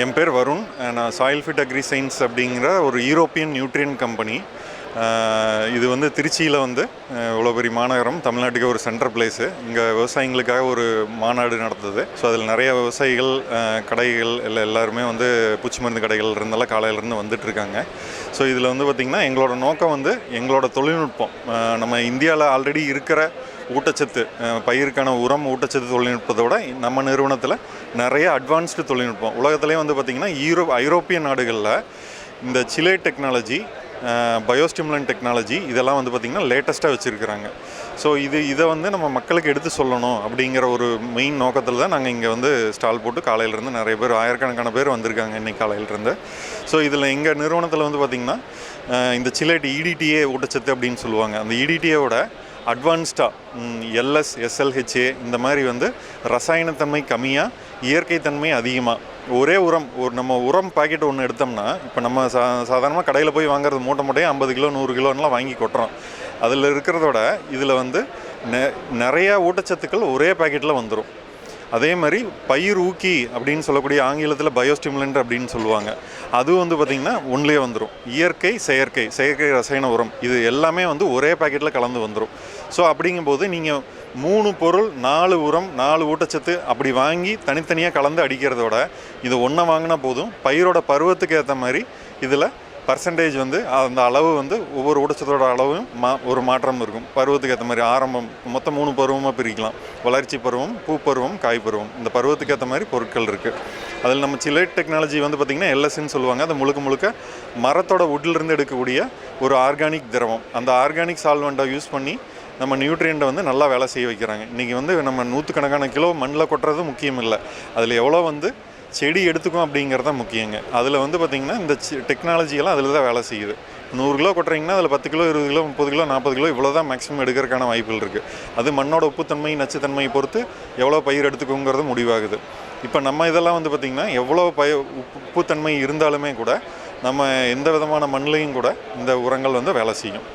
என் பேர் வருண். நான் soil fit agri science அப்படிங்கிற ஒரு யூரோப்பியன் நியூட்ரியன் கம்பெனி. இது வந்து திருச்சியில் வந்து இவ்வளோ பெரிய மாநகரம், தமிழ்நாட்டுக்கு ஒரு சென்ட்ரல் பிளேஸு. இங்கே விவசாயிகளுக்காக ஒரு மாநாடு நடத்துது. ஸோ அதில் நிறைய விவசாயிகள், கடைகள் எல்லாருமே வந்து பூச்சி மருந்து கடைகள் இருந்தெல்லாம் காலையிலேருந்து வந்துட்டுருக்காங்க. ஸோ இதில் வந்து பார்த்திங்கன்னா எங்களோட நோக்கம் வந்து எங்களோட தொழில்நுட்பம், நம்ம இந்தியாவில் ஆல்ரெடி இருக்கிற ஊட்டச்சத்து, பயிருக்கான உரம் ஊட்டச்சத்து தொழில்நுட்பத்தோட நம்ம நிறுவனத்தில் நிறைய அட்வான்ஸ்டு தொழில்நுட்பம் உலகத்துலேயே வந்து பார்த்திங்கன்னா ஐரோப்பிய நாடுகளில் இந்த சிலே டெக்னாலஜி, பயோஸ்டிமுலன் டெக்னாலஜி இதெல்லாம் வந்து பார்த்திங்கன்னா லேட்டஸ்ட்டாக வச்சுருக்கிறாங்க. ஸோ இதை வந்து நம்ம மக்களுக்கு எடுத்து சொல்லணும் அப்படிங்கிற ஒரு மெயின் நோக்கத்தில் தான் நாங்கள் இங்கே வந்து ஸ்டால் போட்டு காலையிலேருந்து நிறைய பேர், ஆயிரக்கணக்கான பேர் வந்திருக்காங்க இன்றைக்கி காலையிலேருந்து. ஸோ இதில் எங்கள் நிறுவனத்தில் வந்து பார்த்திங்கன்னா இந்த சிலேட் இடிடிஏ ஊட்டச்சத்து அப்படின்னு சொல்லுவாங்க. அந்த இடிடிஏவோட அட்வான்ஸ்டாக எல்எஸ், எஸ்எல்ஹெச்ஏ இந்த மாதிரி வந்து ரசாயனத்தன்மை கம்மியாக, இயற்கை தன்மை அதிகமாக, ஒரே உரம், நம்ம உரம் பாக்கெட் ஒன்று எடுத்தோம்னா, இப்போ நம்ம சாதாரணமாக கடையில் போய் வாங்குறது மூட்டையும் 50 கிலோ 100 கிலோன்னெலாம் வாங்கி கொட்டுறோம். அதில் இருக்கிறதோட இதில் வந்து நிறையா ஊட்டச்சத்துக்கள் ஒரே பாக்கெட்டில் வந்துடும். அதே மாதிரி பயிர் ஊக்கி அப்படின்னு சொல்லக்கூடிய ஆங்கிலத்தில் பயோஸ்டிமுலண்ட் அப்படின்னு சொல்லுவாங்க. அதுவும் வந்து பார்த்திங்கன்னா ஒன்றிலே வந்துடும். இயற்கை, செயற்கை ரசாயன உரம் இது எல்லாமே வந்து ஒரே பாக்கெட்டில் கலந்து வந்துடும். ஸோ அப்படிங்கும்போது நீங்கள் 3 பொருள் 4 உரம் 4 ஊட்டச்சத்து அப்படி வாங்கி தனித்தனியாக கலந்து அடிக்கிறதோட இது ஒன்றை வாங்கினா போதும். பயிரோட பருவத்துக்கு ஏற்ற மாதிரி இதில் பர்சன்டேஜ் வந்து அந்த அளவு வந்து ஒவ்வொரு ஊட்டச்சத்தோட அளவும் ஒரு மாற்றம் இருக்கும். பருவத்துக்கு ஏற்ற மாதிரி ஆரம்பம் மொத்தம் 3 பருவமாக பிரிக்கலாம். வளர்ச்சி பருவம், பூப்பருவம், காய் பருவம். இந்த பருவத்துக்கு ஏற்ற மாதிரி பொருட்கள் இருக்குது. அதில் நம்ம சிலேட் டெக்னாலஜி வந்து பார்த்திங்கன்னா எல்எஸ்ன்னு சொல்லுவாங்க. அது முழுக்க மரத்தோட வுட்லேருந்து எடுக்கக்கூடிய ஒரு ஆர்கானிக் திரவம். அந்த ஆர்கானிக் சால்வெண்ட்டை யூஸ் பண்ணி நம்ம நியூட்ரியண்ட்டை வந்து நல்லா வேலை செய்ய வைக்கிறாங்க. இன்றைக்கி வந்து நம்ம 100கணக்கான கிலோ மண்ணில் கொட்டுறது முக்கியம் இல்லை, அதில் எவ்வளோ வந்து செடி எடுத்துக்கும் அப்படிங்கிறது தான் முக்கியங்க. அதில் வந்து பார்த்திங்கன்னா இந்த டெக்னாலஜியெல்லாம் அதில் தான் வேலை செய்யுது. 100 கிலோ கொட்டுறீங்கன்னா அதில் 10 கிலோ 20 கிலோ 30 கிலோ 40 கிலோ இவ்வளோ தான் மேக்ஸிமம் எடுக்கிறதுக்கான வாய்ப்புகள் இருக்குது. அது மண்ணோட உப்புத்தன்மை, நச்சுத்தன்மையை பொறுத்து எவ்வளோ பயிர் எடுத்துக்குங்கிறது முடிவாகுது. இப்போ நம்ம இதெல்லாம் வந்து பார்த்திங்கன்னா எவ்வளோ உப்புத்தன்மை இருந்தாலுமே கூட நம்ம எந்த விதமான மண்ணிலையும் கூட இந்த உரங்கள் வந்து வேலை செய்யும்.